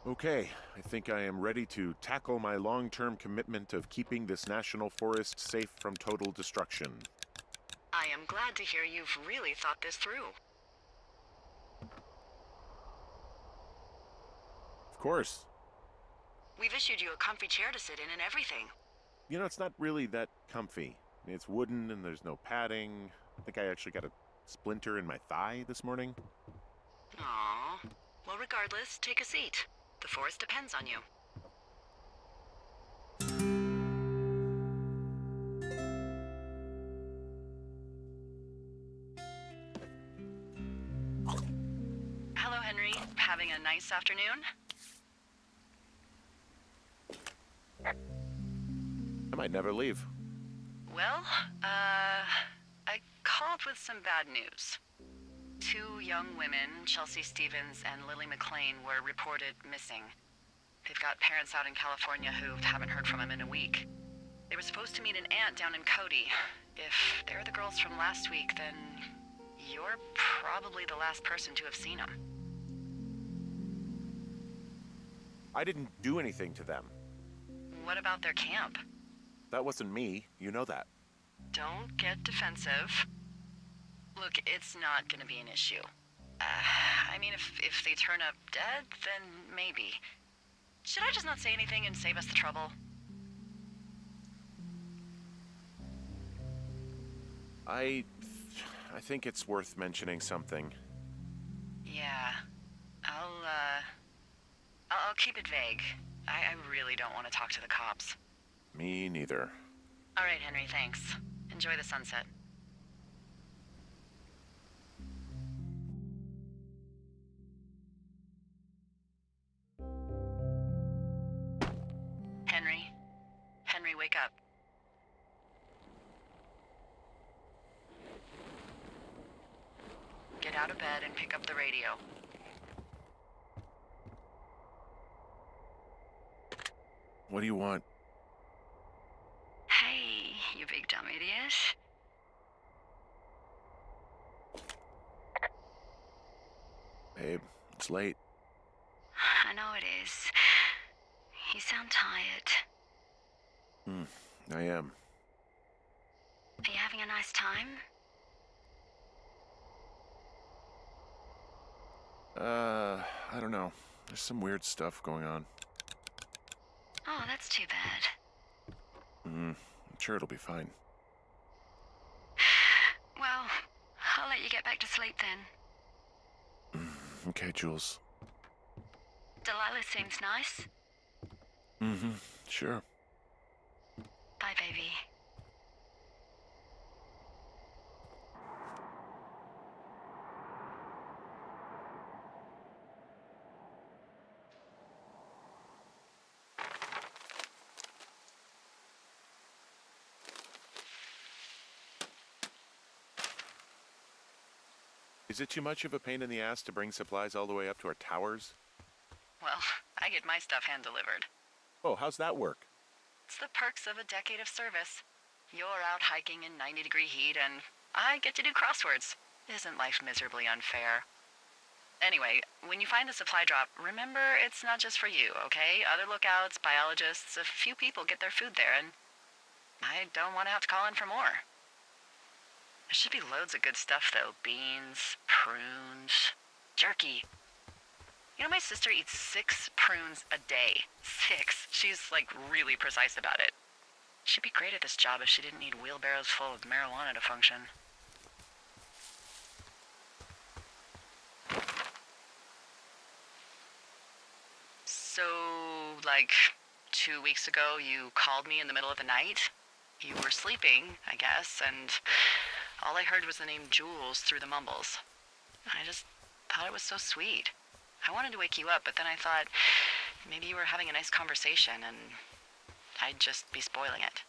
Okay, I think I am ready to tackle my long-term commitment of keeping this national forest safe from total destruction. I am glad to hear you've really thought this through. Of course. We've issued you a comfy chair to sit in and everything. You know, it's not really that comfy. It's wooden and there's no padding. I think I actually got a splinter in my thigh this morning. Aww. Well, regardless, take a seat. The forest depends on you. Hello, Henry. Having a nice afternoon? I might never leave. Well, I called with some bad news. 2 young women, Chelsea Stevens and Lily McLean, were reported missing. They've got parents out in California who haven't heard from them in a week. They were supposed to meet an aunt down in Cody. If they're the girls from last week, then you're probably the last person to have seen them. I didn't do anything to them. What about their camp? That wasn't me. You know that. Don't get defensive. Look, it's not gonna be an issue. I mean, if they turn up dead, then maybe. Should I just not say anything and save us the trouble? I think it's worth mentioning something. Yeah. I'll keep it vague. I really don't want to talk to the cops. Me neither. All right, Henry, thanks. Enjoy the sunset. Henry? Henry, wake up. Get out of bed and pick up the radio. What do you want? Hey, you big dumb idiot. Babe, it's late. I know it is. You sound tired. I am. Are you having a nice time? I don't know. There's some weird stuff going on. Oh, that's too bad. I'm sure it'll be fine. Well, I'll let you get back to sleep then. Okay, Jules. Delilah seems nice. Sure. Bye, baby. Is it too much of a pain in the ass to bring supplies all the way up to our towers? Well, I get my stuff hand-delivered. Oh, how's that work? It's the perks of a decade of service. You're out hiking in 90-degree heat, and I get to do crosswords. Isn't life miserably unfair? Anyway, when you find a supply drop, remember it's not just for you, okay? Other lookouts, biologists, a few people get their food there, and I don't want to have to call in for more. There should be loads of good stuff, though. Beans, prunes, jerky. You know, my sister eats 6 prunes a day. 6. She's, like, really precise about it. She'd be great at this job if she didn't need wheelbarrows full of marijuana to function. So, like, 2 weeks ago, you called me in the middle of the night? You were sleeping, I guess, and all I heard was the name Jules through the mumbles. I just thought it was so sweet. I wanted to wake you up, but then I thought maybe you were having a nice conversation and I'd just be spoiling it.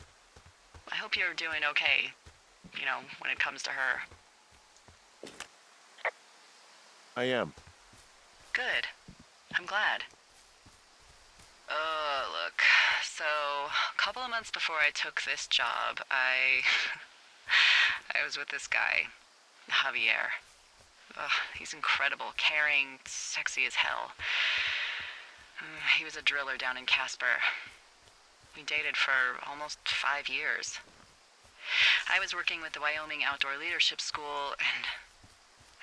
I hope you're doing okay, you know, when it comes to her. I am. Good. I'm glad. Look, so a couple of months before I took this job, I was with this guy, Javier. Ugh, he's incredible, caring, sexy as hell. He was a driller down in Casper. We dated for almost 5 years. I was working with the Wyoming Outdoor Leadership School, and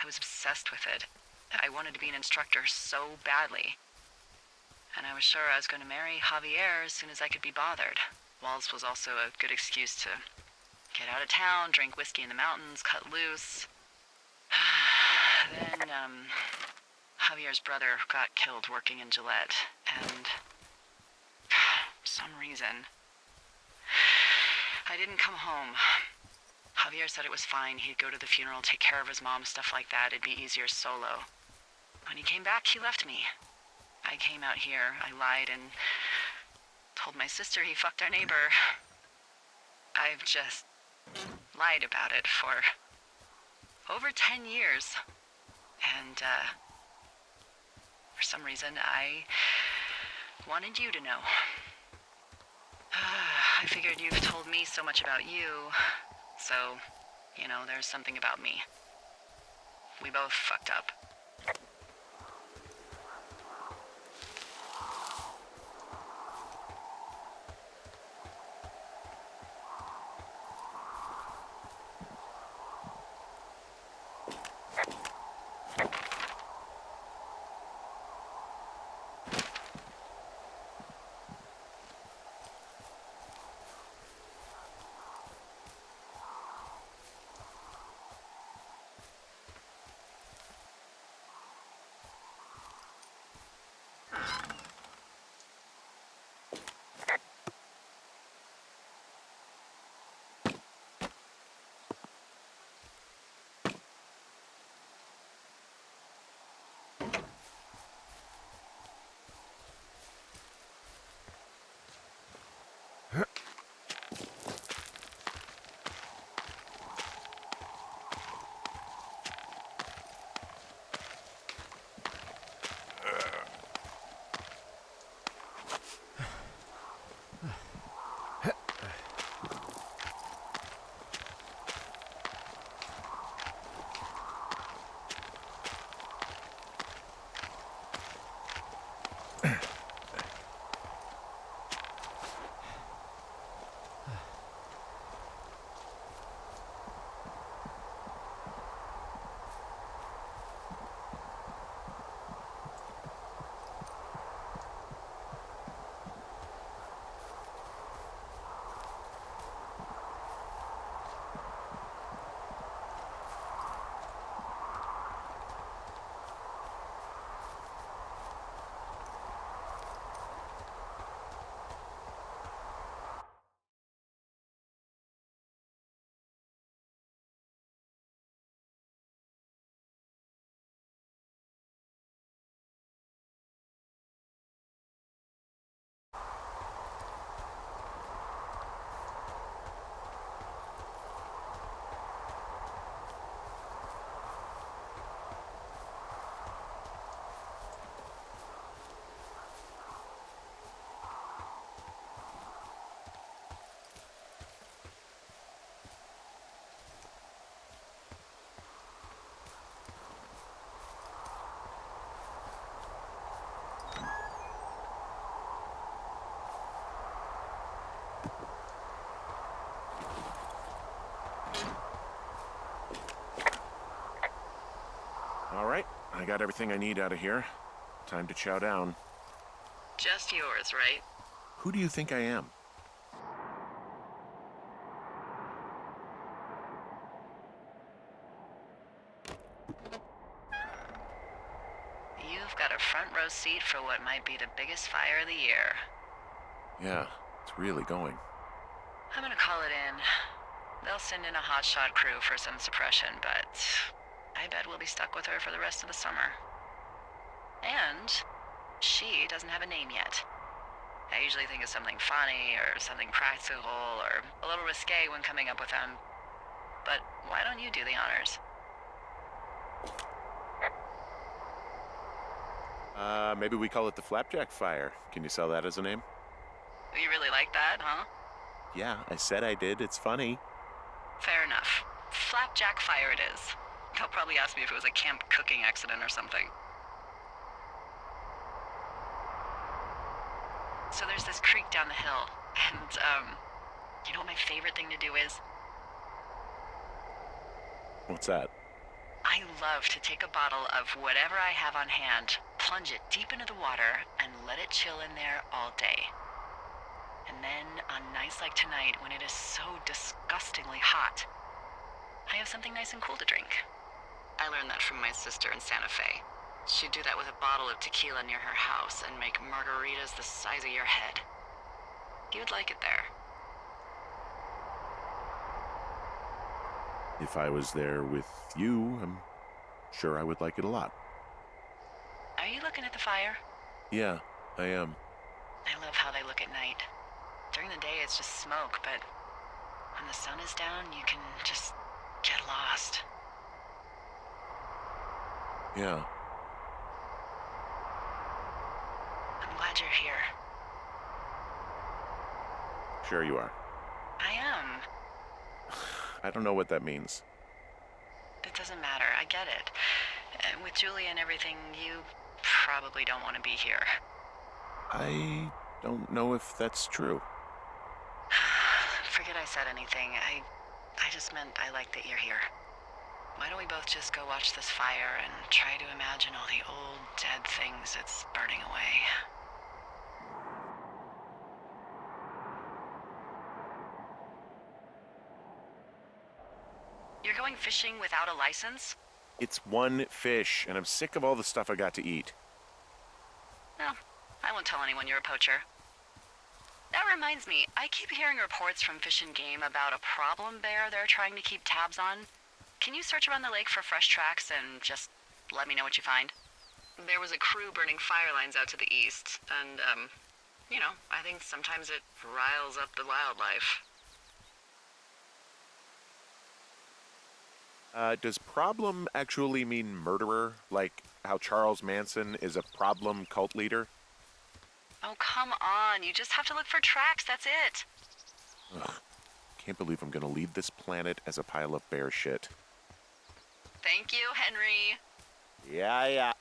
I was obsessed with it. I wanted to be an instructor so badly. And I was sure I was going to marry Javier as soon as I could be bothered. Walls was also a good excuse to get out of town, drink whiskey in the mountains, cut loose. Then, Javier's brother got killed working in Gillette, and for some reason, I didn't come home. Javier said it was fine. He'd go to the funeral, take care of his mom, stuff like that. It'd be easier solo. When he came back, he left me. I came out here, I lied, and told my sister he fucked our neighbor. I've just lied about it for over 10 years. And, for some reason, I wanted you to know. I figured you've told me so much about you, so, you know, there's something about me. We both fucked up. All right, I got everything I need out of here. Time to chow down. Just yours, right? Who do you think I am? You've got a front row seat for what might be the biggest fire of the year. Yeah, it's really going. I'm gonna call it in. They'll send in a hotshot crew for some suppression, but I bet we'll be stuck with her for the rest of the summer. And she doesn't have a name yet. I usually think of something funny or something practical or a little risque when coming up with them. But why don't you do the honors? Maybe we call it the Flapjack Fire. Can you sell that as a name? You really like that, huh? Yeah, I said I did. It's funny. Fair enough. Flapjack Fire it is. They'll probably ask me if it was a camp cooking accident or something. So there's this creek down the hill, and, you know what my favorite thing to do is? What's that? I love to take a bottle of whatever I have on hand, plunge it deep into the water, and let it chill in there all day. And then, on nights like tonight, when it is so disgustingly hot, I have something nice and cool to drink. I learned that from my sister in Santa Fe. She'd do that with a bottle of tequila near her house and make margaritas the size of your head. You'd like it there. If I was there with you, I'm sure I would like it a lot. Are you looking at the fire? Yeah, I am. I love how they look at night. During the day, it's just smoke, but when the sun is down, you can just get lost. Yeah. I'm glad you're here. Sure you are. I am. I don't know what that means. It doesn't matter. I get it. With Julie and everything, you probably don't want to be here. I don't know if that's true. Forget I said anything. I just meant I like that you're here. Why don't we both just go watch this fire and try to imagine all the old, dead things it's burning away? You're going fishing without a license? It's one fish, and I'm sick of all the stuff I got to eat. No, I won't tell anyone you're a poacher. That reminds me, I keep hearing reports from Fish and Game about a problem bear they're trying to keep tabs on. Can you search around the lake for fresh tracks and just let me know what you find? There was a crew burning fire lines out to the east, and, you know, I think sometimes it riles up the wildlife. Does problem actually mean murderer? Like how Charles Manson is a problem cult leader? Oh, come on. You just have to look for tracks, that's it. Ugh. Can't believe I'm gonna leave this planet as a pile of bear shit. Thank you, Henry. Yeah.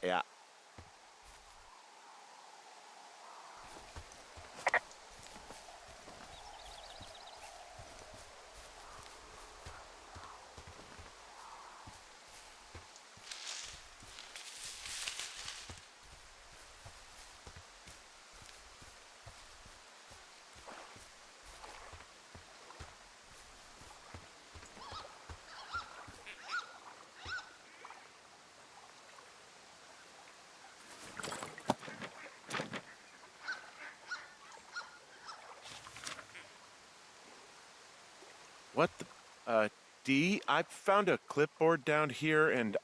What the, Dee, I found a clipboard down here and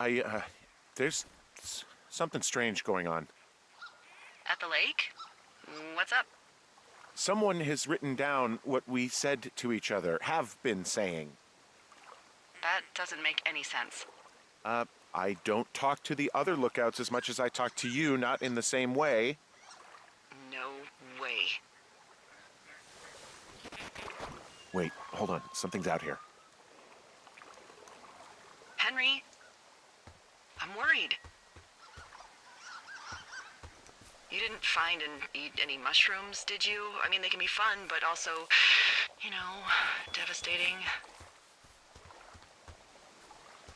there's something strange going on. At the lake? What's up? Someone has written down what we said to each other, have been saying. That doesn't make any sense. I don't talk to the other lookouts as much as I talk to you, not in the same way. No way. Wait, hold on. Something's out here. Henry? I'm worried. You didn't find and eat any mushrooms, did you? I mean, they can be fun, but also, you know, devastating.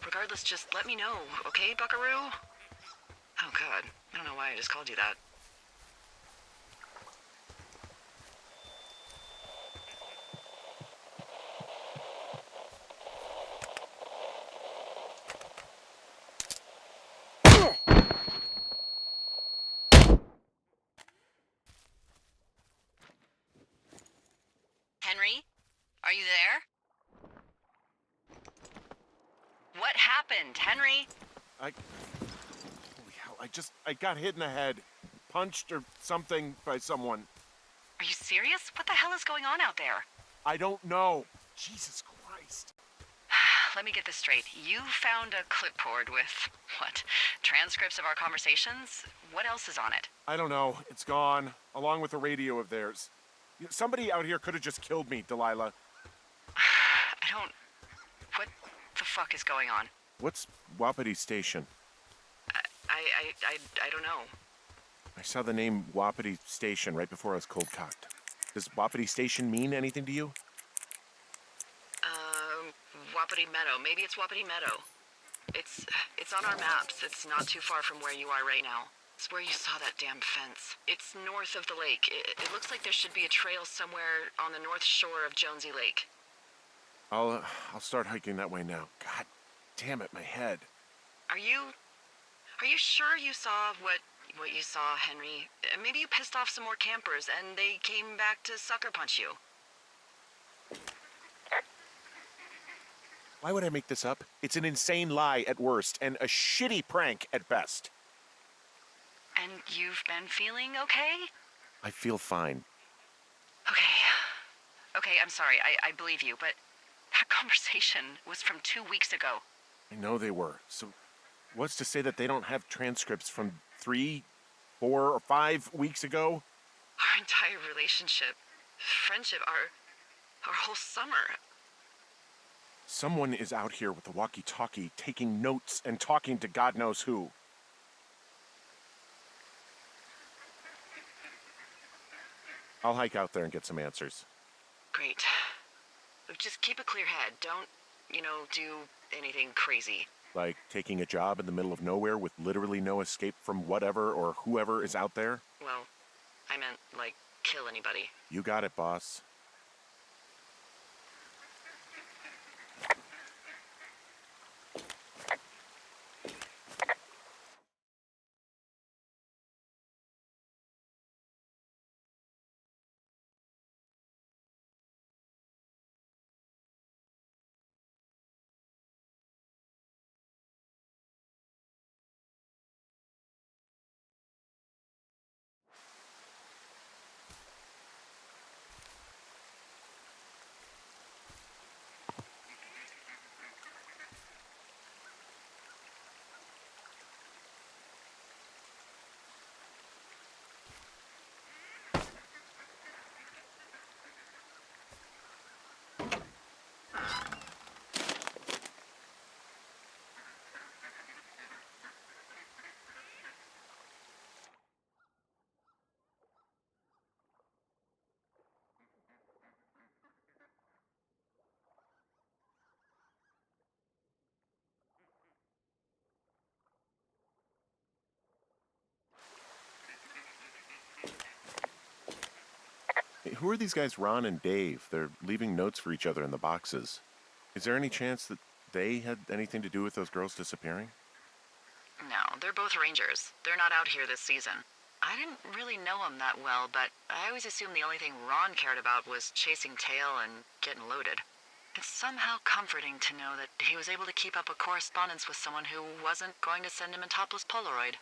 Regardless, just let me know, okay, buckaroo? Oh, God. I don't know why I just called you that. Henry? Are you there? What happened, Henry? Holy hell, I got hit in the head. Punched or something by someone. Are you serious? What the hell is going on out there? I don't know. Jesus Christ. Let me get this straight. You found a clipboard with, what, transcripts of our conversations? What else is on it? I don't know. It's gone, along with a radio of theirs. Somebody out here could have just killed me, Delilah. What the fuck is going on? What's Wapiti Station? I don't know. I saw the name Wapiti Station right before I was cold-cocked. Does Wapiti Station mean anything to you? Wapiti Meadow. Maybe it's Wapiti Meadow. It's on our maps. It's not too far from where you are right now. It's where you saw that damn fence. It's north of the lake. It looks like there should be a trail somewhere on the north shore of Jonesy Lake. I'll start hiking that way now. God damn it, my head. Are you sure you saw what you saw, Henry? Maybe you pissed off some more campers and they came back to sucker punch you. Why would I make this up? It's an insane lie at worst and a shitty prank at best. And you've been feeling okay? I feel fine. Okay, I'm sorry. I believe you, but that conversation was from 2 weeks ago. I know they were. So what's to say that they don't have transcripts from 3, 4, or 5 weeks ago? Our entire relationship, friendship, our whole summer. Someone is out here with a walkie-talkie taking notes and talking to God knows who. I'll hike out there and get some answers. Great. Just keep a clear head. Don't, do anything crazy. Like taking a job in the middle of nowhere with literally no escape from whatever or whoever is out there? Well, I meant, kill anybody. You got it, boss. Hey, who are these guys, Ron and Dave? They're leaving notes for each other in the boxes. Is there any chance that they had anything to do with those girls disappearing? No, they're both rangers. They're not out here this season. I didn't really know them that well, but I always assumed the only thing Ron cared about was chasing tail and getting loaded. It's somehow comforting to know that he was able to keep up a correspondence with someone who wasn't going to send him a topless Polaroid.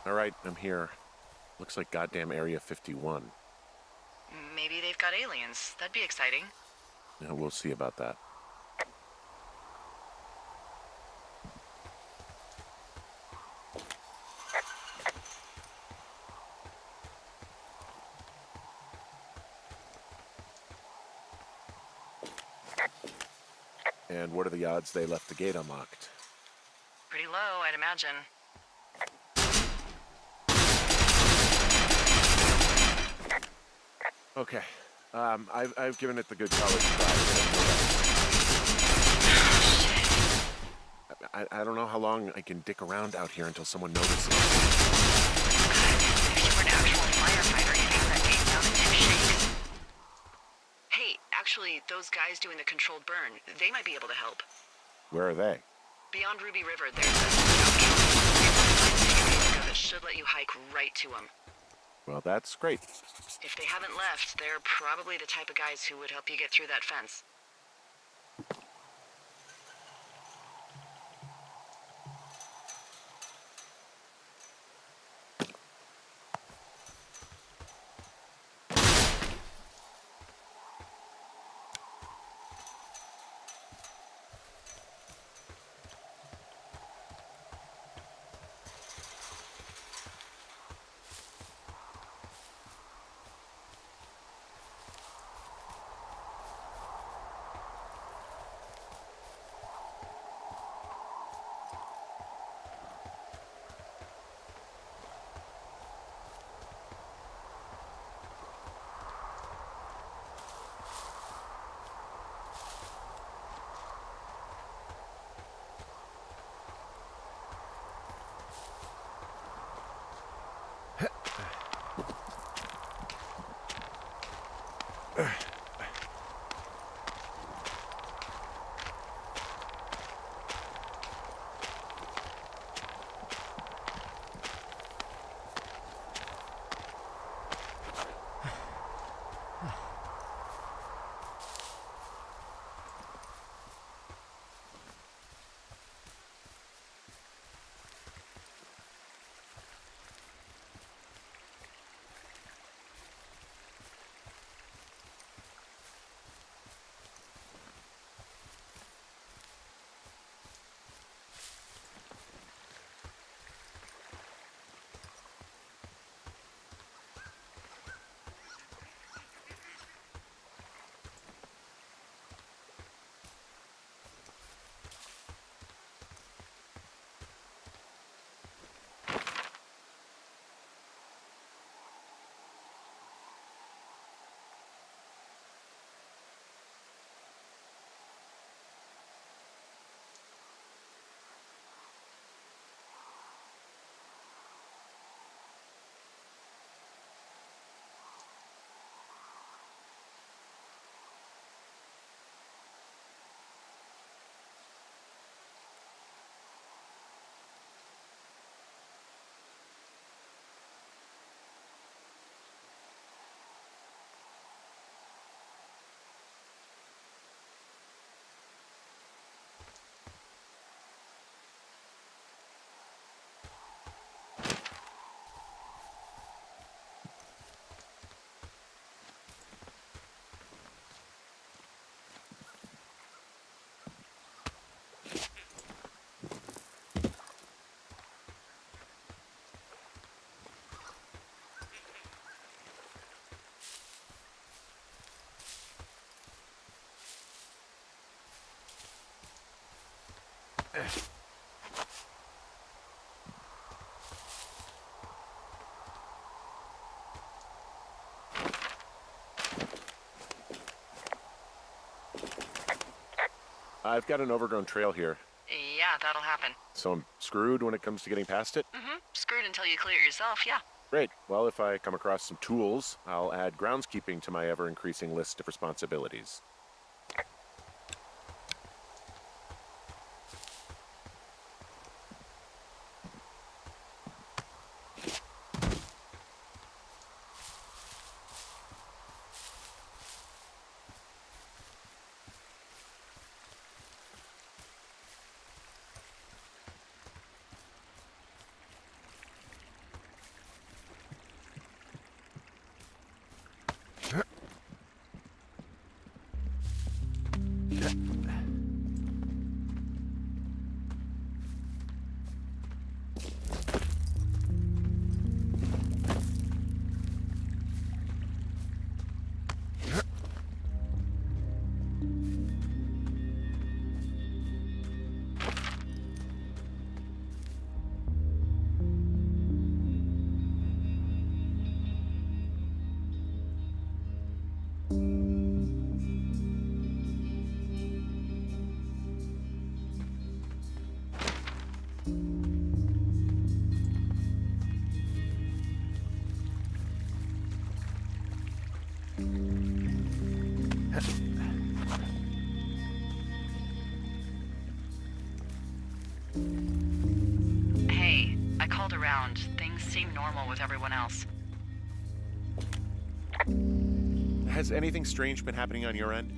All right, I'm here. Looks like goddamn Area 51. Maybe they've got aliens. That'd be exciting. Yeah, we'll see about that. And what are the odds they left the gate unlocked? Pretty low, I'd imagine. Okay. I've given it the good college try. I don't know how long I can dick around out here until someone notices. If you were an actual firefighter, you'd have that gate down in 2 shakes. Hey, actually, those guys doing the controlled burn, they might be able to help. Where are they? Beyond Ruby River, there's a scout that should let you hike right to them. Well, that's great. If they haven't left, they're probably the type of guys who would help you get through that fence. I've got an overgrown trail here, Yeah, that'll happen. so I'm screwed when it comes to getting past it. Screwed until you clear it yourself, yeah. Great. Well, if I come across some tools, I'll add groundskeeping to my ever-increasing list of responsibilities. Hey, I called around. Things seem normal with everyone else. Has anything strange been happening on your end?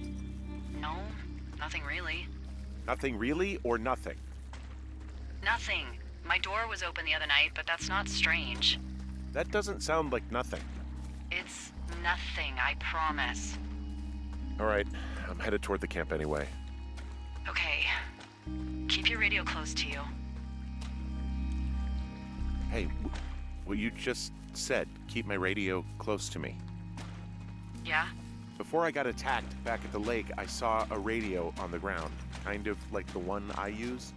No, nothing really. Nothing really, or nothing? Nothing. My door was open the other night, but that's not strange. That doesn't sound like nothing. It's nothing, I promise. All right, I'm headed toward the camp anyway. Okay. Keep your radio close to you. Hey, what you just said, keep my radio close to me. Yeah? Before I got attacked back at the lake, I saw a radio on the ground, kind of like the one I use.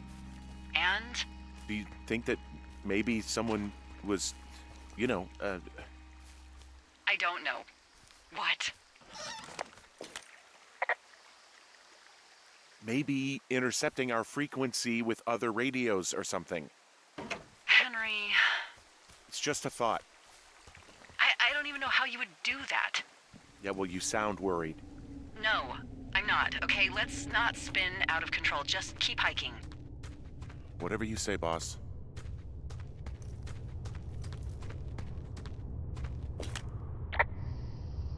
And? Do you think that maybe someone was, I don't know. What? maybe intercepting our frequency with other radios or something? Henry... It's just a thought. I don't even know how you would do that. Yeah, well, you sound worried. No, I'm not. Okay, let's not spin out of control. Just keep hiking. Whatever you say, boss.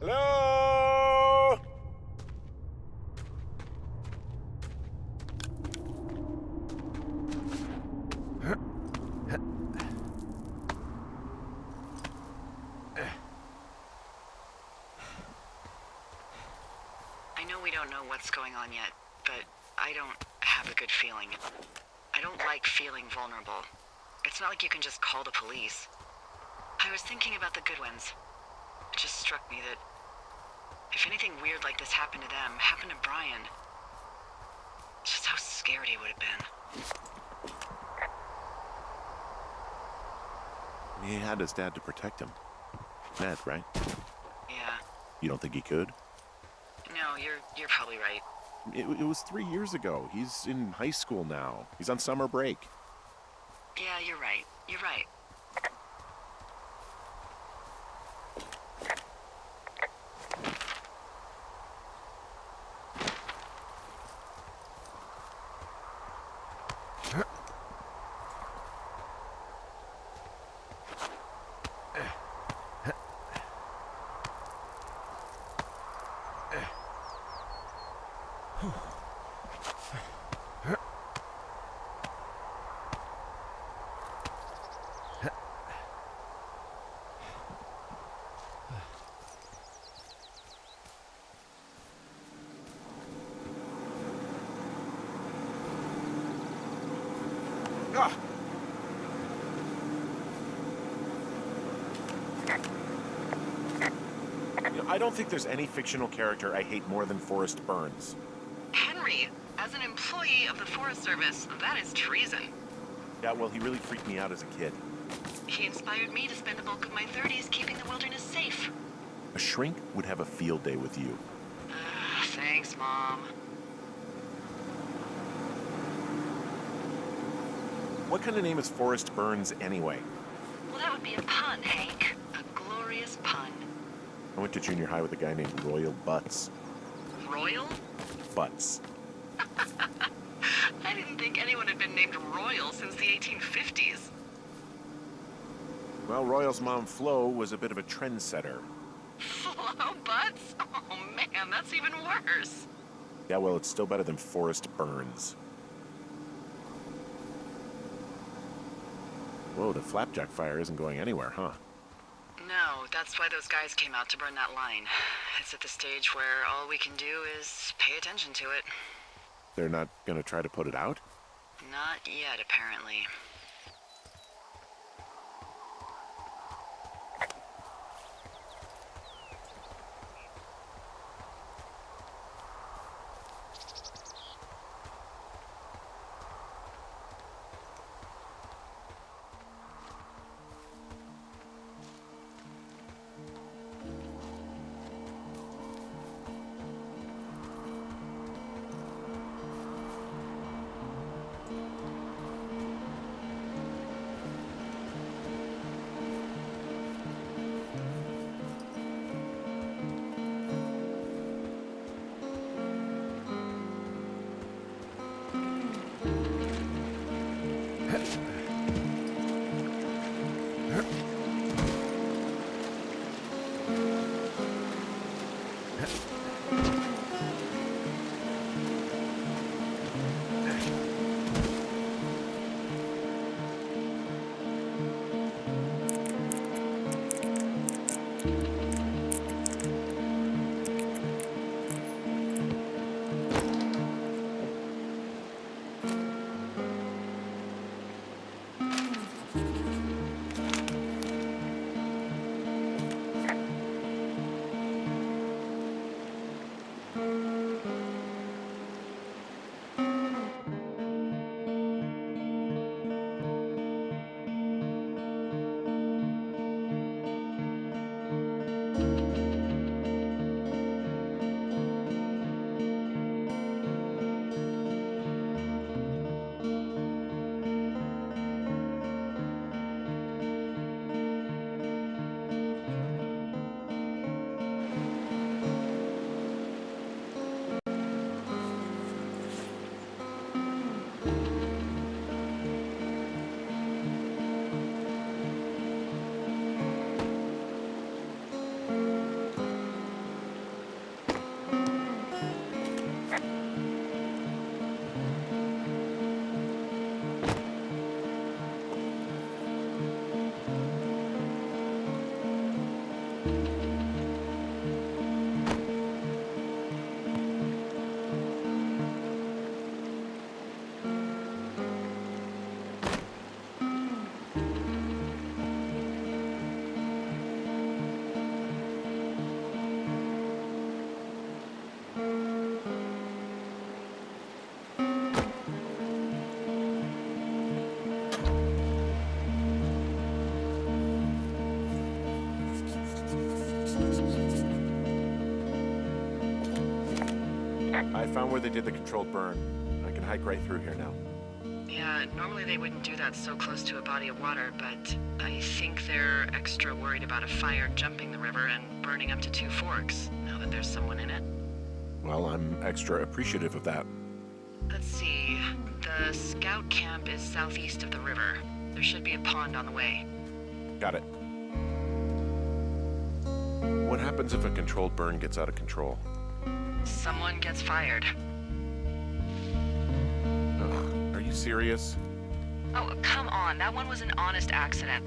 Hello? I know we don't know what's going on yet, but I don't have a good feeling. I don't like feeling vulnerable. It's not like you can just call the police. I was thinking about the Goodwins. It just struck me that if anything weird like this happened to them, happened to Brian, just how scared he would have been. He had his dad to protect him. Ned, right? Yeah. You don't think he could? No, you're probably right. It was 3 years ago. He's in high school now. He's on summer break. Yeah, you're right. You're right. Ah! I don't think there's any fictional character I hate more than Forrest Burns. Henry, as an employee of the Forest Service, that is treason. Yeah, well, he really freaked me out as a kid. He inspired me to spend the bulk of my 30s keeping the wilderness safe. A shrink would have a field day with you. Thanks, Mom. What kind of name is Forrest Burns anyway? Well, that would be a pun, Hank. A glorious pun. I went to junior high with a guy named Royal Butts. Royal? Butts. I didn't think anyone had been named Royal since the 1850s. Well, Royal's mom, Flo, was a bit of a trendsetter. Flo Butts? Oh, man, that's even worse. Yeah, well, it's still better than Forrest Burns. Whoa, the flapjack fire isn't going anywhere, huh? No, that's why those guys came out to burn that line. It's at the stage where all we can do is pay attention to it. They're not gonna try to put it out? Not yet, apparently. I found where they did the controlled burn. I can hike right through here now. Yeah, normally they wouldn't do that so close to a body of water, but I think they're extra worried about a fire jumping the river and burning up to 2 forks, now that there's someone in it. Well, I'm extra appreciative of that. Let's see. The scout camp is southeast of the river. There should be a pond on the way. Got it. What happens if a controlled burn gets out of control? Someone gets fired. Ugh, are you serious? Oh, come on. That one was an honest accident.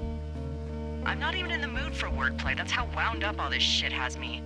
I'm not even in the mood for wordplay. That's how wound up all this shit has me.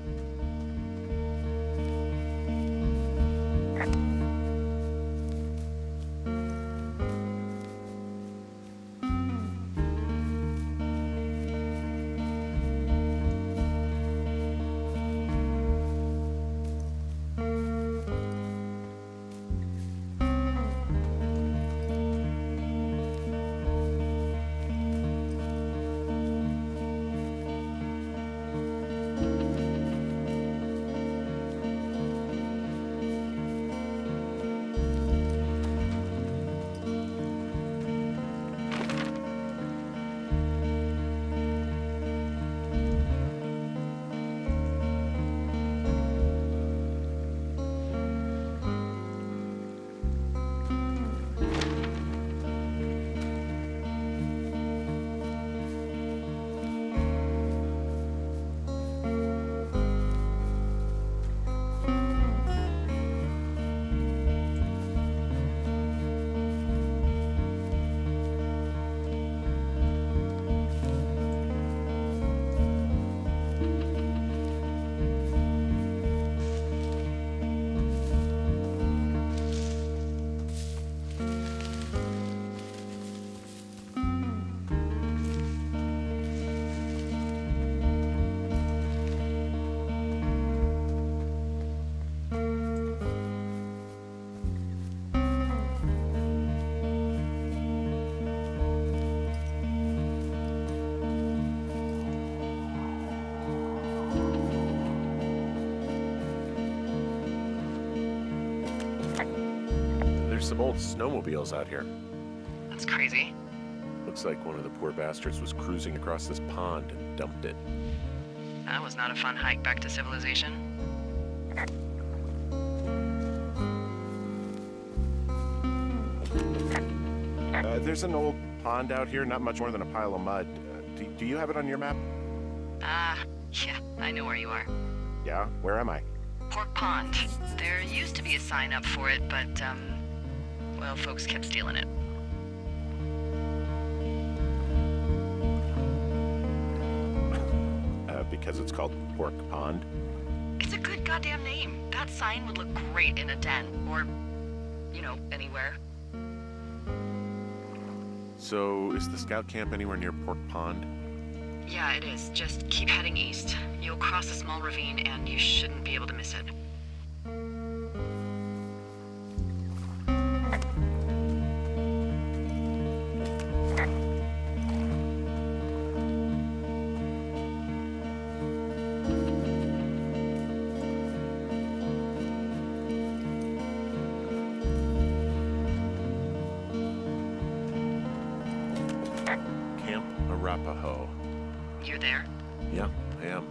There's some old snowmobiles out here. That's crazy. Looks like one of the poor bastards was cruising across this pond and dumped it. That was not a fun hike back to civilization. There's an old pond out here, not much more than a pile of mud. Do you have it on your map? Yeah, I know where you are. Yeah? Where am I? Pork Pond. There used to be a sign up for it, but, well, folks kept stealing it. Because it's called Pork Pond? It's a good goddamn name. That sign would look great in a den, or, you know, anywhere. So, is the scout camp anywhere near Pork Pond? Yeah, it is. Just keep heading east. You'll cross a small ravine, and you shouldn't be able to miss it. Camp Arapaho. You're there? Yeah, I am.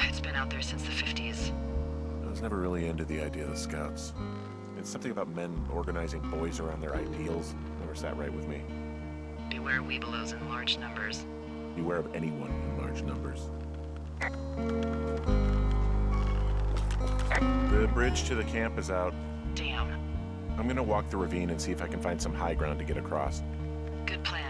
It's been out there since the 50s. I was never really into the idea of the scouts. It's something about men organizing boys around their ideals. Never sat right with me. Beware weebelows in large numbers. Beware of anyone in large numbers. The bridge to the camp is out. Damn. I'm gonna walk the ravine and see if I can find some high ground to get across. Good plan.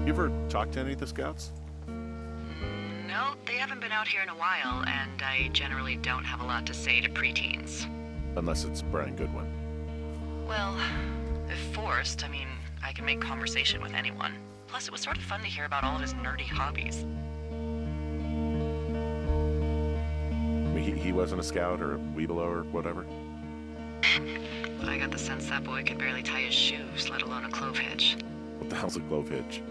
You ever talked to any of the scouts? No, they haven't been out here in a while, and I generally don't have a lot to say to preteens. Unless it's Brian Goodwin. Well, if forced, I mean, I can make conversation with anyone. Plus, it was sort of fun to hear about all of his nerdy hobbies. I mean, he wasn't a scout or a weebelow or whatever? I got the sense that boy could barely tie his shoes, let alone a clove hitch. What the hell's a clove hitch?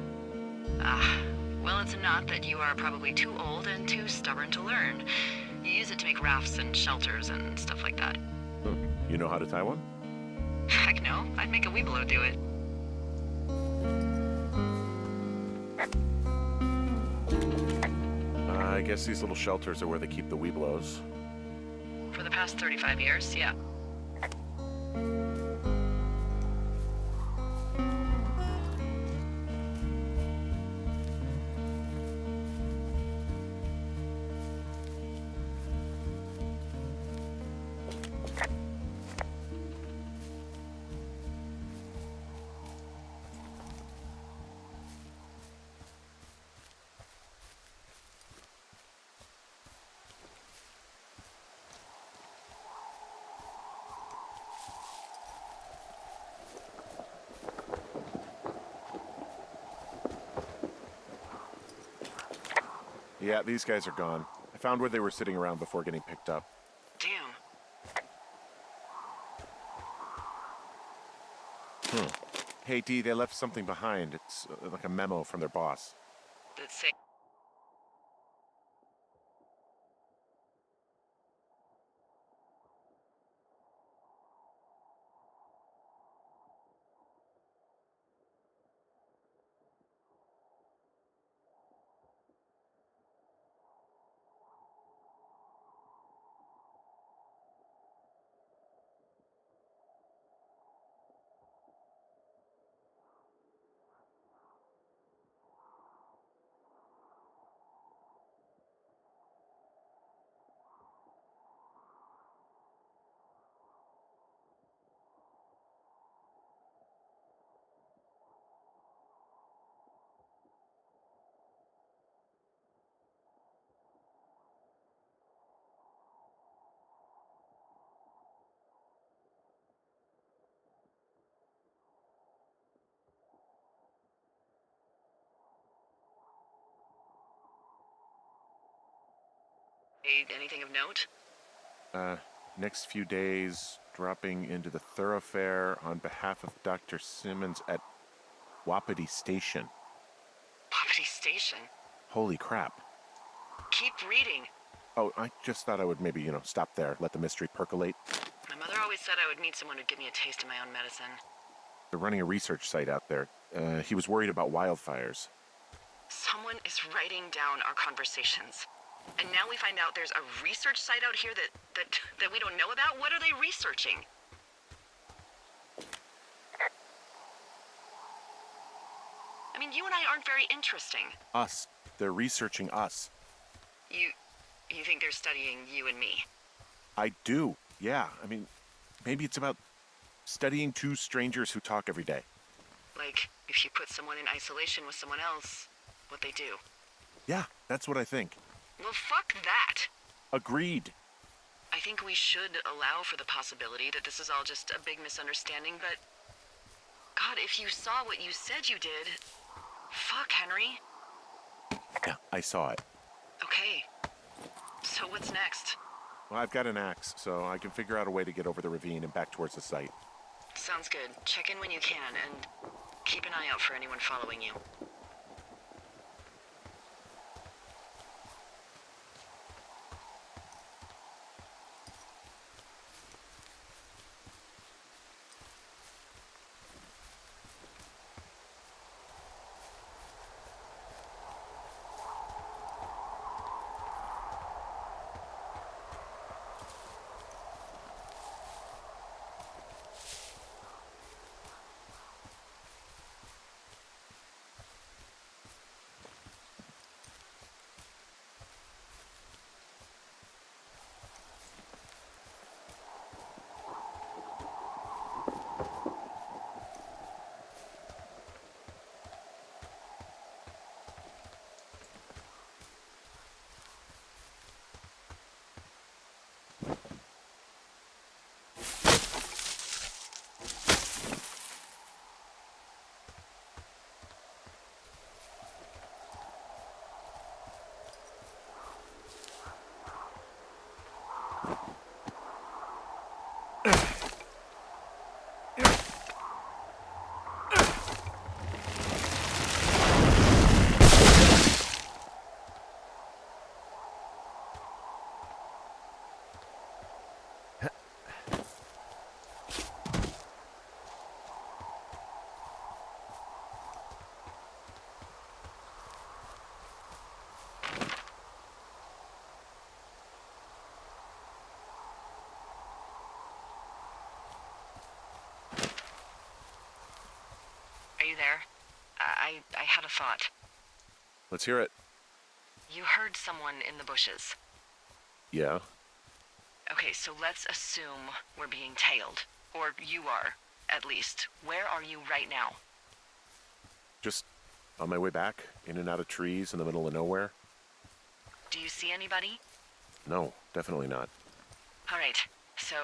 Well, it's a knot that you are probably too old and too stubborn to learn. You use it to make rafts and shelters and stuff like that. You know how to tie one? Heck no, I'd make a weebelow do it. I guess these little shelters are where they keep the weebelows. For the past 35 years, yeah. Yeah, these guys are gone. I found where they were sitting around before getting picked up. Damn. Hey, Dee, they left something behind. It's like a memo from their boss. Let's see. Anything of note? Next few days, dropping into the thoroughfare on behalf of Dr. Simmons at Wapiti Station. Wapiti Station? Holy crap. Keep reading. Oh, I just thought I would maybe, stop there, let the mystery percolate. My mother always said I would meet someone who'd give me a taste of my own medicine. They're running a research site out there. He was worried about wildfires. Someone is writing down our conversations. And now we find out there's a research site out here that we don't know about? What are they researching? I mean, you and I aren't very interesting. Us. They're researching us. You think they're studying you and me? I do, yeah. I mean, maybe it's about studying two strangers who talk every day. Like, if you put someone in isolation with someone else, what they do. Yeah, that's what I think. Well, fuck that. Agreed. I think we should allow for the possibility that this is all just a big misunderstanding, but... God, if you saw what you said you did... Fuck, Henry. Yeah, I saw it. Okay. So what's next? Well, I've got an axe, so I can figure out a way to get over the ravine and back towards the site. Sounds good. Check in when you can, and keep an eye out for anyone following you. Are you there? I had a thought. Let's hear it. You heard someone in the bushes. Yeah? Okay, so let's assume we're being tailed. Or you are, at least. Where are you right now? Just on my way back, in and out of trees in the middle of nowhere. Do you see anybody? No, definitely not. All right, so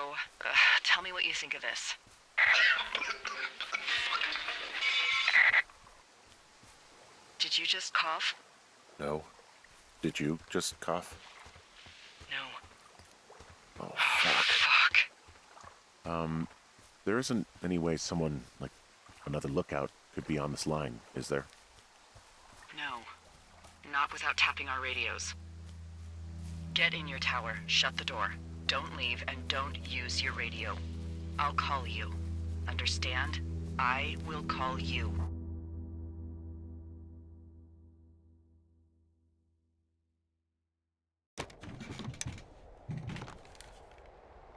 tell me what you think of this. Did you just cough? No. Did you just cough? No. Oh, fuck. Fuck. There isn't any way someone, like, another lookout could be on this line, is there? No. Not without tapping our radios. Get in your tower, shut the door. Don't leave, and don't use your radio. I'll call you. Understand? I will call you.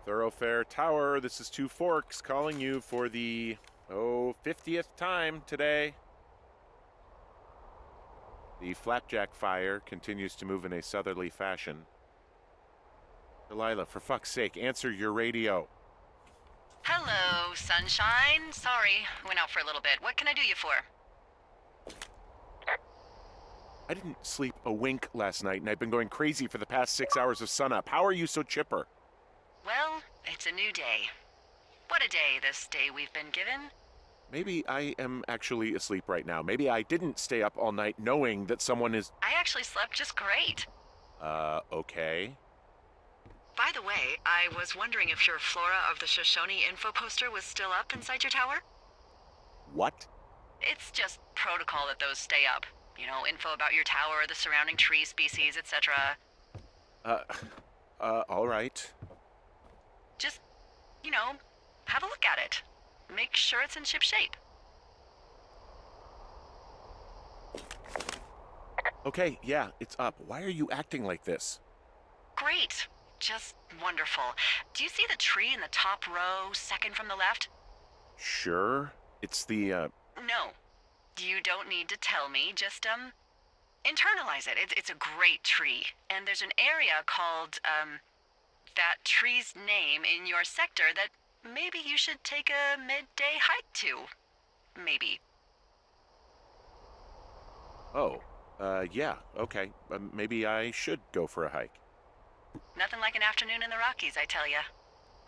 Thoroughfare Tower, this is Two Forks calling you for the, 50th time today. The flapjack fire continues to move in a southerly fashion. Delilah, for fuck's sake, answer your radio. Hello, sunshine. Sorry, went out for a little bit. What can I do you for? I didn't sleep a wink last night, and I've been going crazy for the past 6 hours of sunup. How are you so chipper? Well, it's a new day. What a day, this day we've been given. Maybe I am actually asleep right now. Maybe I didn't stay up all night knowing that someone is... I actually slept just great. Okay. By the way, I was wondering if your Flora of the Shoshone info poster was still up inside your tower? What? It's just protocol that those stay up. You know, info about your tower, the surrounding tree species, etc. All right. Just, you know, have a look at it. Make sure it's in ship shape. Okay, yeah, it's up. Why are you acting like this? Great. Just wonderful. Do you see the tree in the top row, second from the left? Sure. It's the, No. You don't need to tell me. Just, internalize it. It's a great tree. And there's an area called, that tree's name in your sector that maybe you should take a midday hike to. Maybe. Oh, yeah, okay. Maybe I should go for a hike. Nothing like an afternoon in the Rockies, I tell ya.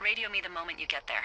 Radio me the moment you get there.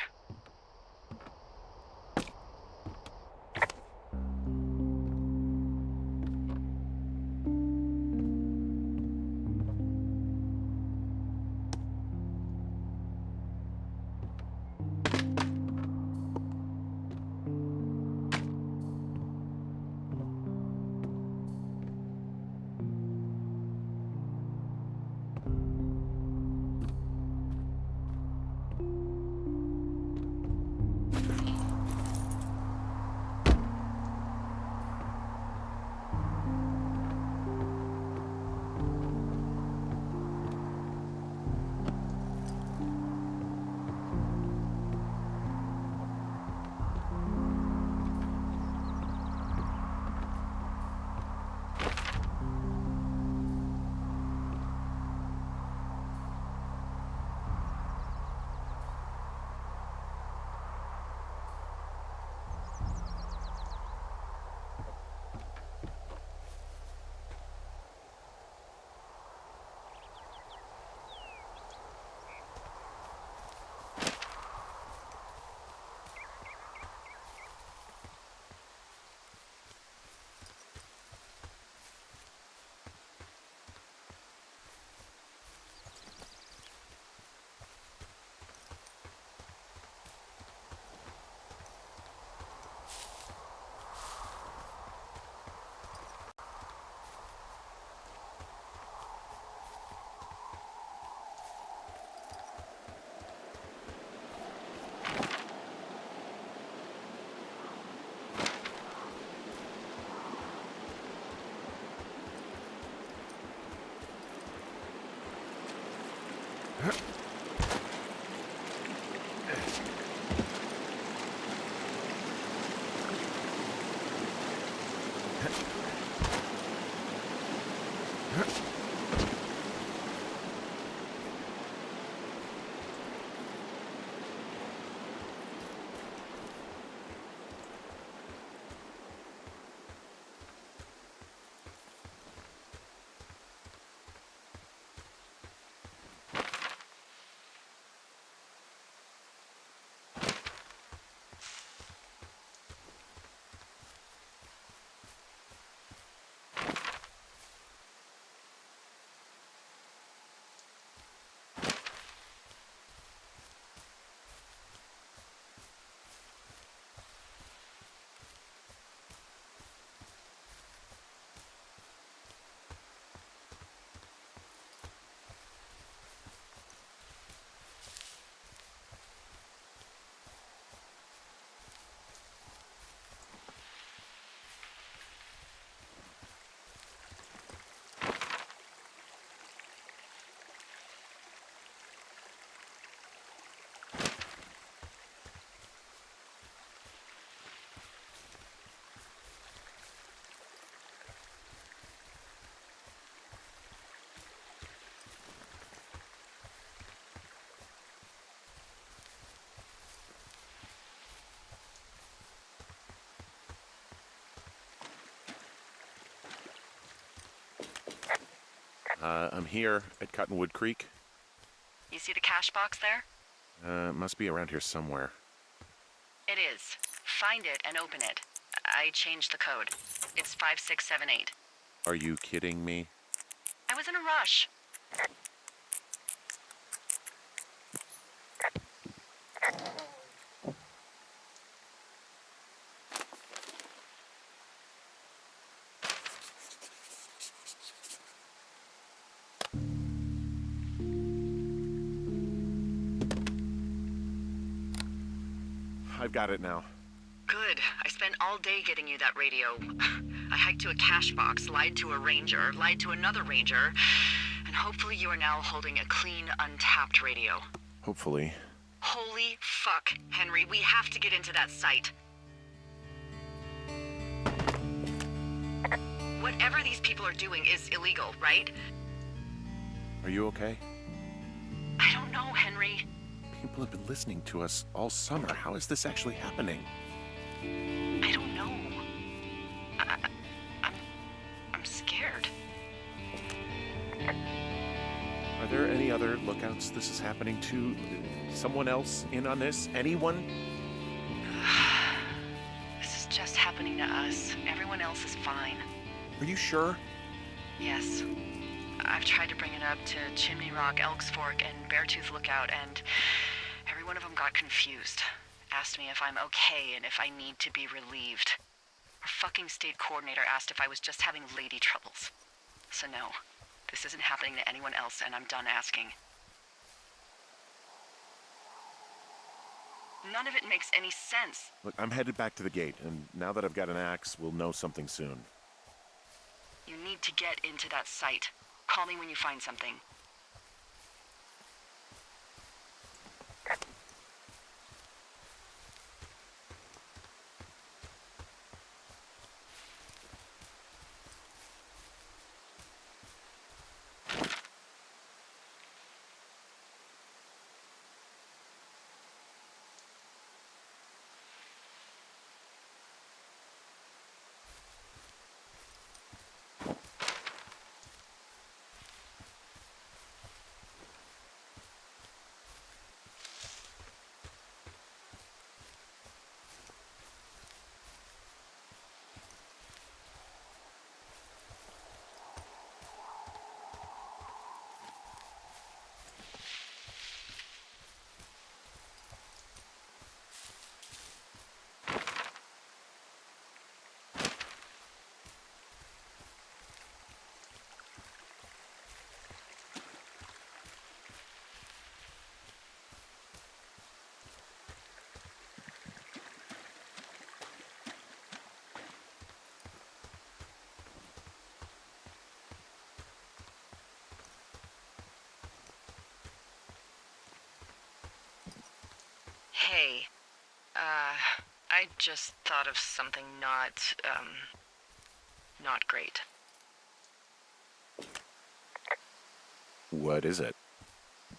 I'm here at Cottonwood Creek. You see the cash box there? Must be around here somewhere. It is. Find it and open it. I changed the code. It's 5678. Are you kidding me? I was in a rush. I've got it now. Good. I spent all day getting you that radio. I hiked to a cash box, lied to a ranger, lied to another ranger, and hopefully you are now holding a clean, untapped radio. Hopefully. Holy fuck, Henry, we have to get into that site. Whatever these people are doing is illegal, right? Are you okay? I don't know, Henry. People have been listening to us all summer. How is this actually happening? I don't know. I'm scared. Are there any other lookouts this is happening to? Someone else in on this? Anyone? This is just happening to us. Everyone else is fine. Are you sure? Yes. I've tried to bring it up to Chimney Rock, Elks Fork, and Beartooth Lookout, and every one of them got confused. Asked me if I'm okay and if I need to be relieved. Our fucking state coordinator asked if I was just having lady troubles. So no, this isn't happening to anyone else, and I'm done asking. None of it makes any sense. Look, I'm headed back to the gate, and now that I've got an axe, we'll know something soon. You need to get into that site. Call me when you find something. Hey, I just thought of something not great. What is it?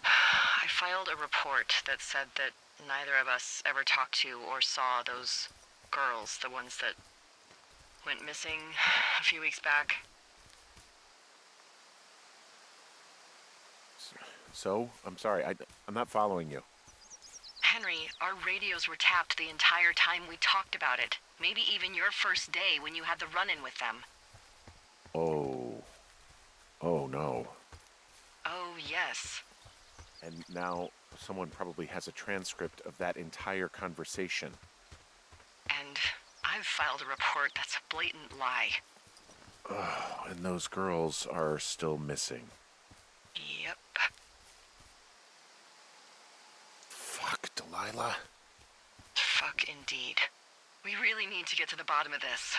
I filed a report that said that neither of us ever talked to or saw those girls, the ones that went missing a few weeks back. So? I'm sorry, I'm not following you. Henry, our radios were tapped the entire time we talked about it. Maybe even your first day when you had the run-in with them. Oh. Oh, no. Oh, yes. And now someone probably has a transcript of that entire conversation. And I've filed a report that's a blatant lie. Oh, and those girls are still missing. Yep. Fuck, Delilah. Fuck indeed. We really need to get to the bottom of this.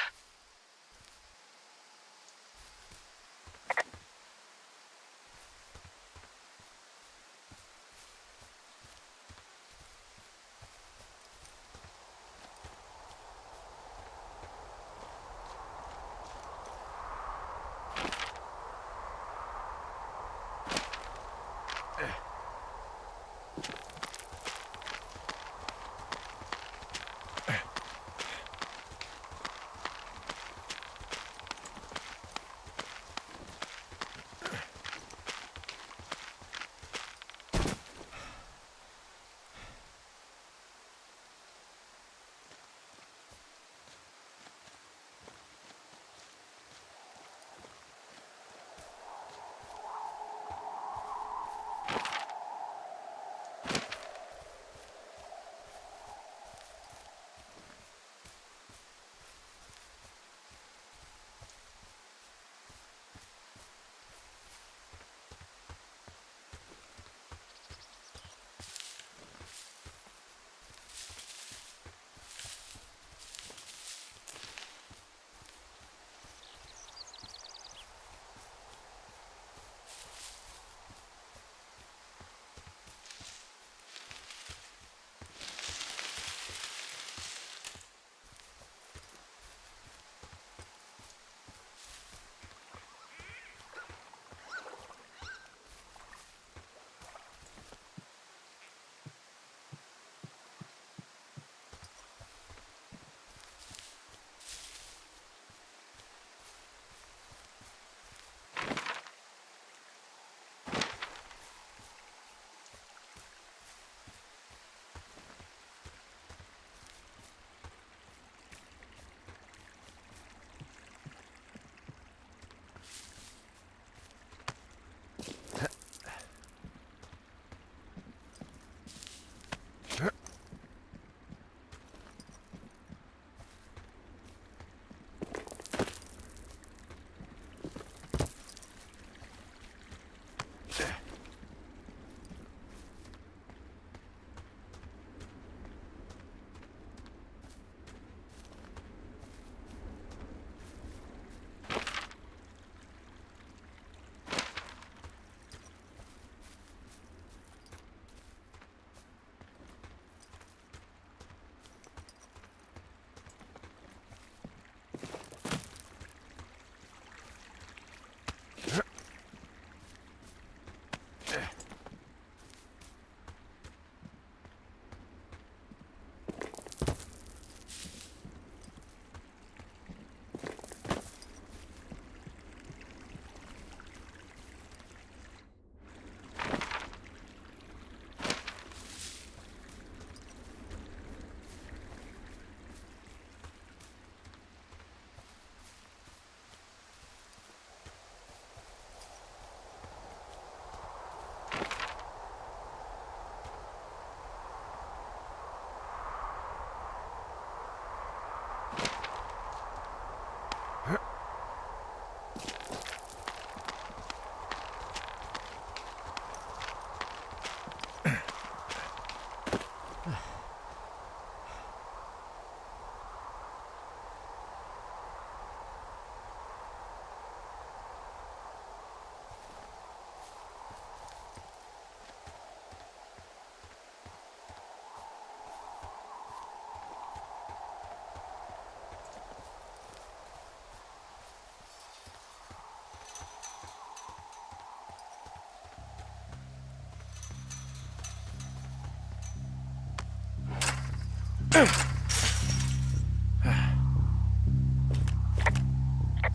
I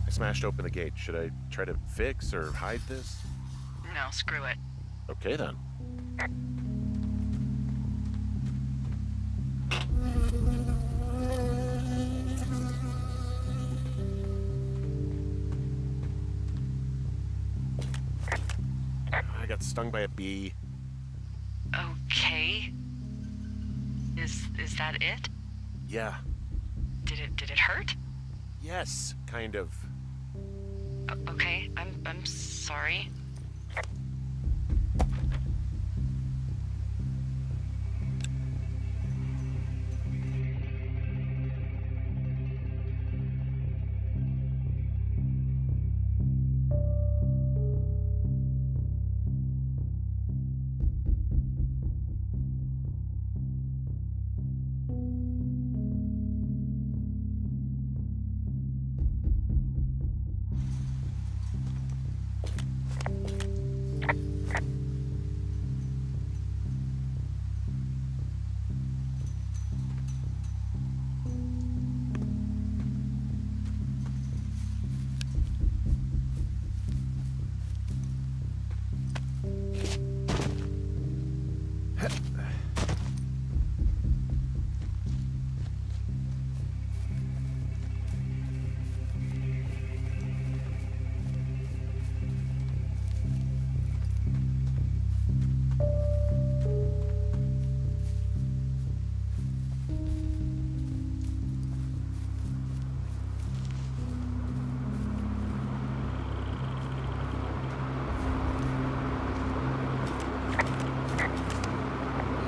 smashed open the gate. Should I try to fix or hide this? No, screw it. Okay, then. I got stung by a bee. Okay. Is that it? Yeah. Did it hurt? Yes, kind of. Okay, I'm sorry.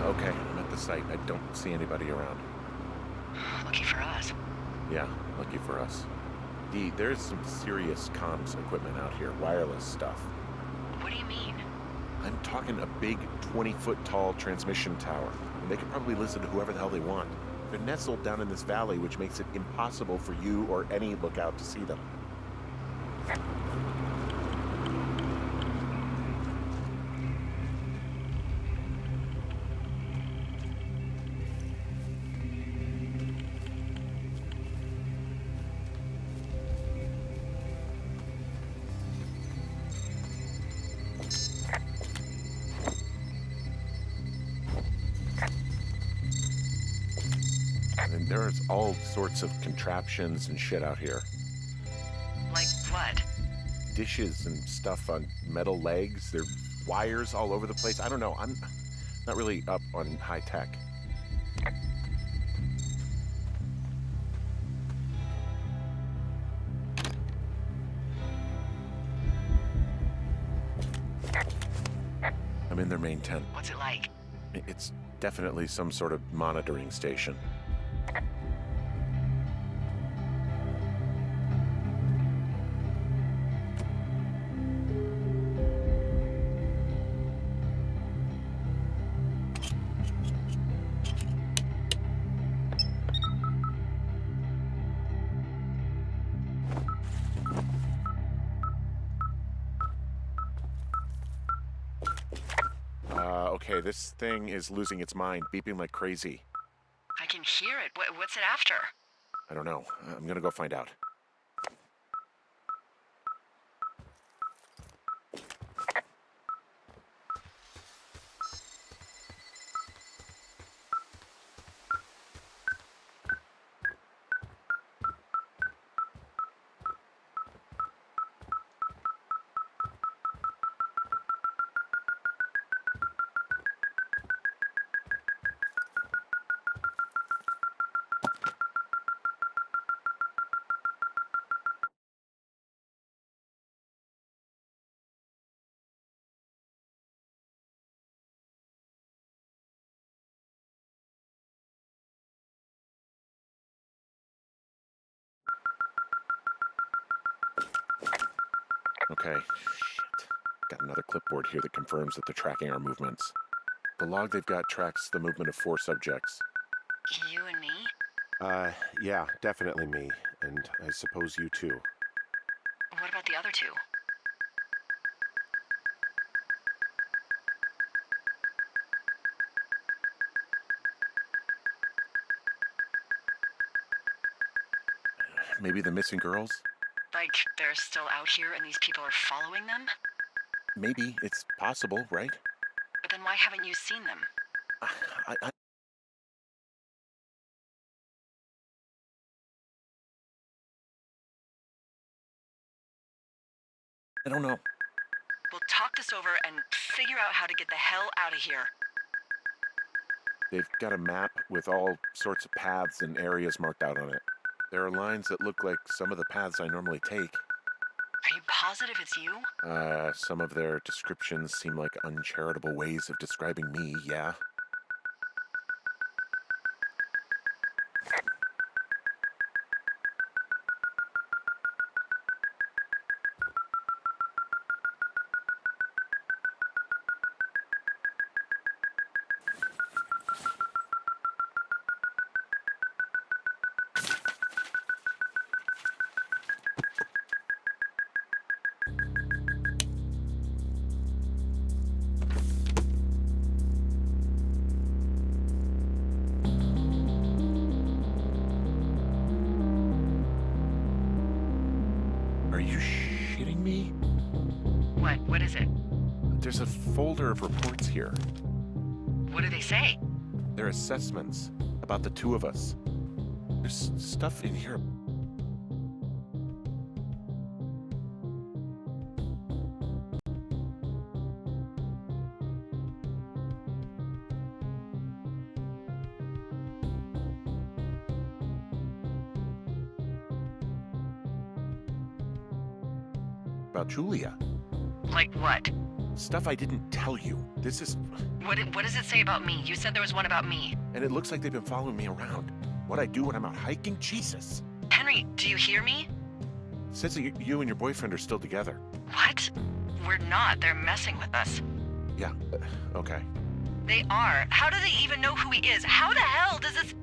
Okay, I'm at the site. I don't see anybody around. Lucky for us. Yeah, lucky for us. Dee, there's some serious comms equipment out here, wireless stuff. What do you mean? I'm talking a big 20-foot tall transmission tower, and they can probably listen to whoever the hell they want. They're nestled down in this valley, which makes it impossible for you or any lookout to see them. And there's all sorts of contraptions and shit out here. Like what? Dishes and stuff on metal legs. There are wires all over the place. I don't know. I'm not really up on high tech. I'm in their main tent. What's it like? It's definitely some sort of monitoring station. Okay, this thing is losing its mind, beeping like crazy. I can hear it. What's it after? I don't know. I'm gonna go find out. Okay, shit. Got another clipboard here that confirms that they're tracking our movements. The log they've got tracks the movement of 4 subjects. You and me? Yeah, definitely me. And I suppose you too. What about the other two? Maybe the missing girls? Like, they're still out here and these people are following them? Maybe. It's possible, right? But then why haven't you seen them? I don't know. We'll talk this over and figure out how to get the hell out of here. They've got a map with all sorts of paths and areas marked out on it. There are lines that look like some of the paths I normally take. Are you positive it's you? Some of their descriptions seem like uncharitable ways of describing me, yeah. Are you shitting me? What is it? There's a folder of reports here. What do they say? They're assessments about the two of us. There's stuff in here. About Julia. Like what? Stuff I didn't tell you. This is... What does it say about me? You said there was one about me. And it looks like they've been following me around. What I do when I'm out hiking? Jesus. Henry, do you hear me? It says that you and your boyfriend are still together. What? We're not. They're messing with us. Yeah, okay. They are. How do they even know who he is? How the hell does this...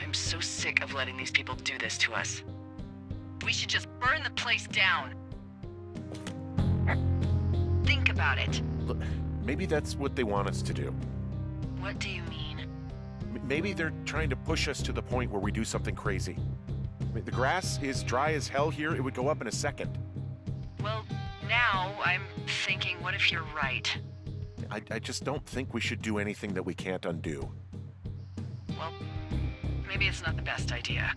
I'm so sick of letting these people do this to us. We should just burn the place down. Think about it. Look, maybe that's what they want us to do. What do you mean? Maybe they're trying to push us to the point where we do something crazy. I mean, the grass is dry as hell here. It would go up in a second. Well, now I'm thinking, what if you're right? I just don't think we should do anything that we can't undo. Well, maybe it's not the best idea.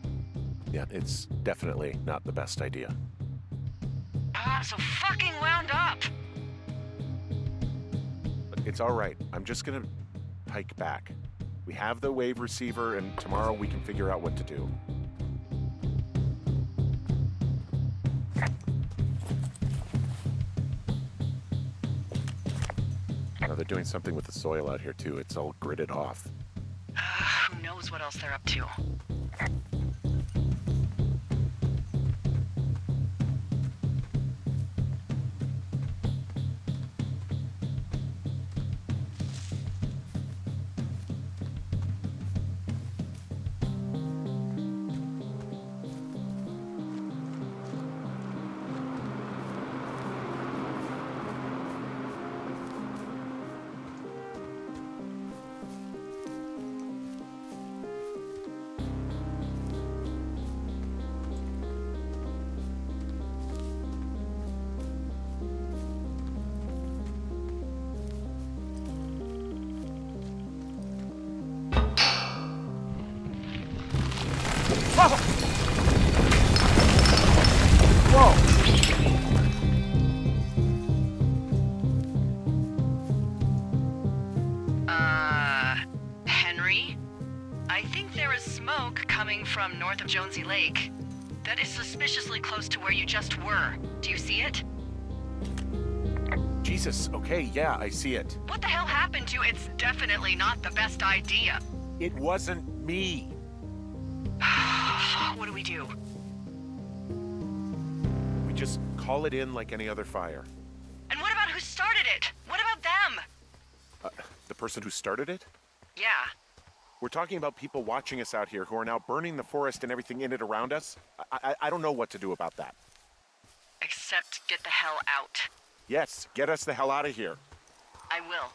Yeah, it's definitely not the best idea. I'm so fucking wound up! It's all right. I'm just gonna hike back. We have the wave receiver, and tomorrow we can figure out what to do. Now they're doing something with the soil out here, too. It's all gridded off. Who knows what else they're up to? Henry? I think there is smoke coming from north of Jonesy Lake. That is suspiciously close to where you just were. Do you see it? Jesus, okay, yeah, I see it. What the hell happened to you? It's definitely not the best idea. It wasn't me. What do we do? We just call it in like any other fire. And what about who started it? What about them? The person who started it? Yeah. We're talking about people watching us out here who are now burning the forest and everything in it around us. I don't know what to do about that. Except get the hell out. Yes, get us the hell out of here. I will.